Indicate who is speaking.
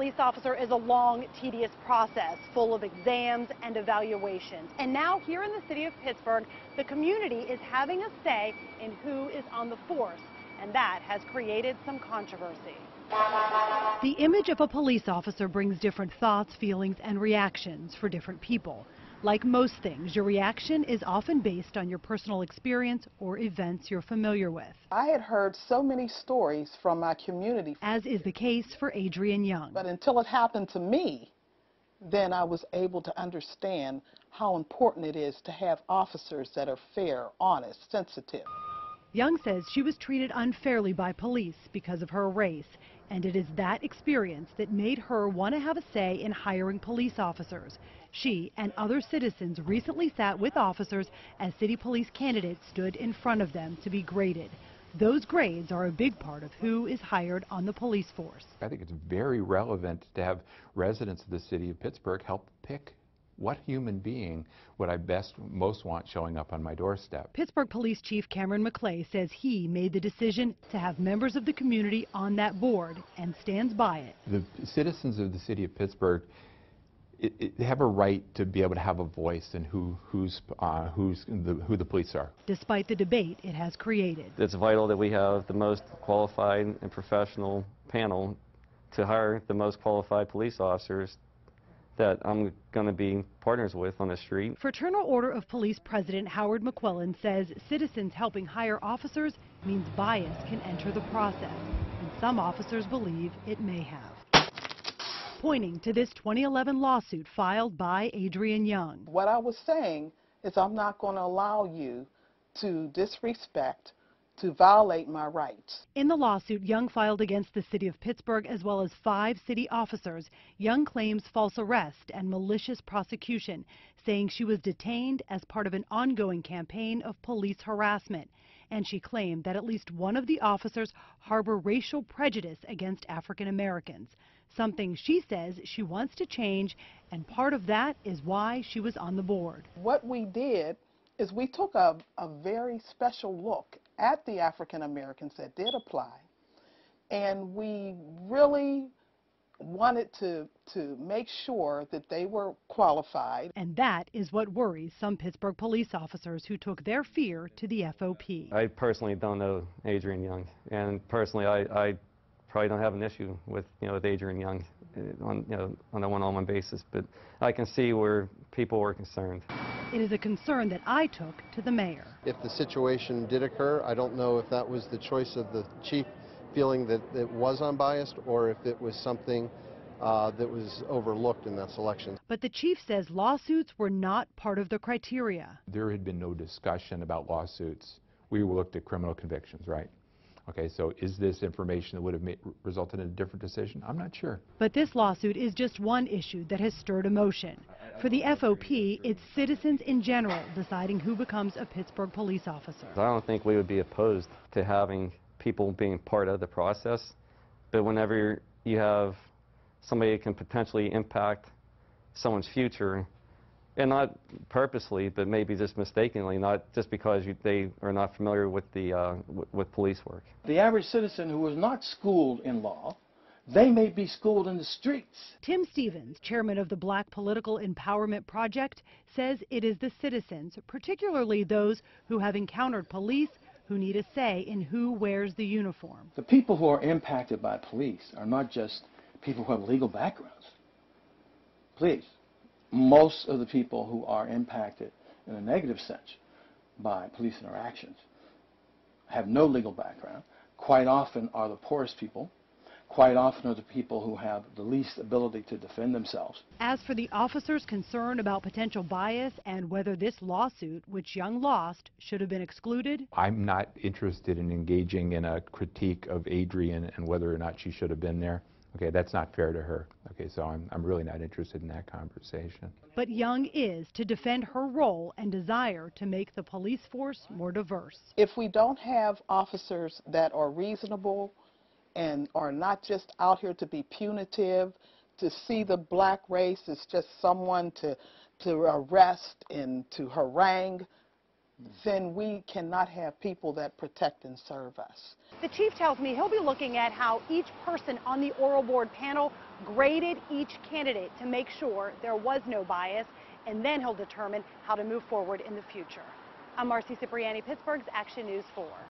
Speaker 1: police officer is a long, tedious process full of exams and evaluations. And now here in the city of Pittsburgh, the community is having a say in who is on the force, and that has created some controversy. The image of a police officer brings different thoughts, feelings, and reactions for different people. Like most things, your reaction is often based on your personal experience or events you're familiar with.
Speaker 2: I had heard so many stories from my community.
Speaker 1: As is the case for Adrienne Young.
Speaker 2: But until it happened to me, then I was able to understand how important it is to have officers that are fair, honest, sensitive.
Speaker 1: Young says she was treated unfairly by police because of her race, and it is that experience that made her want to have a say in hiring police officers. She and other citizens recently sat with officers as city police candidates stood in front of them to be graded. Those grades are a big part of who is hired on the police force.
Speaker 3: I think it's very relevant to have residents of the city of Pittsburgh help pick what human being would I most want showing up on my doorstep.
Speaker 1: Pittsburgh Police Chief Cameron McClay says he made the decision to have members of the community on that board and stands by it.
Speaker 3: The citizens of the city of Pittsburgh have a right to be able to have a voice in who the police are.
Speaker 1: Despite the debate it has created.
Speaker 4: It's vital that we have the most qualified and professional panel to hire the most qualified police officers that I'm going to be partners with on the street.
Speaker 1: Fraternal Order of Police President Howard McQuillan says citizens helping hire officers means bias can enter the process, and some officers believe it may have. Pointing to this 2011 lawsuit filed by Adrienne Young.
Speaker 2: What I was saying is I'm not going to allow you to disrespect, to violate my rights.
Speaker 1: In the lawsuit Young filed against the city of Pittsburgh as well as 5 city officers, Young claims false arrest and malicious prosecution, saying she was detained as part of an ongoing campaign of police harassment. And she claimed that at least one of the officers harbor racial prejudice against African Americans, something she says she wants to change, and part of that is why she was on the board.
Speaker 2: What we did is we took a very special look at the African Americans that did apply, and we really wanted to make sure that they were qualified.
Speaker 1: And that is what worries some Pittsburgh police officers who took their fear to the FOP.
Speaker 4: I personally don't know Adrienne Young, and personally I probably don't have an issue with with Adrienne Young on on a one-on-one basis, but I can see where people were concerned.
Speaker 1: It is a concern that I took to the mayor.
Speaker 5: If the situation did occur, I don't know if that was the choice of the chief feeling that it was unbiased or if it was something that was overlooked in that selection.
Speaker 1: But the chief says lawsuits were not part of the criteria.
Speaker 3: There had been no discussion about lawsuits. We looked at criminal convictions, right? Okay, so is this information that would have resulted in a different decision? I'm not sure.
Speaker 1: But this lawsuit is just one issue that has stirred emotion. For the FOP, it's citizens in general deciding who becomes a Pittsburgh police officer.
Speaker 4: I don't think we would be opposed to having people being part of the process, but whenever you have somebody that can potentially impact someone's future, and not purposely, but maybe just mistakenly, not just because they are not familiar with the with police work.
Speaker 6: The average citizen who is not schooled in law, they may be schooled in the streets.
Speaker 1: Tim Stevens, chairman of the Black Political Empowerment Project, says it is the citizens, particularly those who have encountered police, who need a say in who wears the uniform.
Speaker 6: The people who are impacted by police are not just people who have legal backgrounds. Please. Most of the people who are impacted in a negative sense by police interactions have no legal background, quite often are the poorest people, quite often are the people who have the least ability to defend themselves.
Speaker 1: As for the officers' concern about potential bias and whether this lawsuit, which Young lost, should have been excluded,
Speaker 3: I'm not interested in engaging in a critique of Adrienne and whether or not she should have been there. Okay, that's not fair to her. Okay, so I'm really not interested in that conversation.
Speaker 1: But Young is to defend her role and desire to make the police force more diverse.
Speaker 2: If we don't have officers that are reasonable and are not just out here to be punitive, to see the black race as just someone to arrest and to harangue, then we cannot have people that protect and serve us.
Speaker 1: The chief tells me he'll be looking at how each person on the oral board panel graded each candidate to make sure there was no bias, and then he'll determine how to move forward in the future. I'm Marcy Cipriani, Pittsburgh's Action News 4.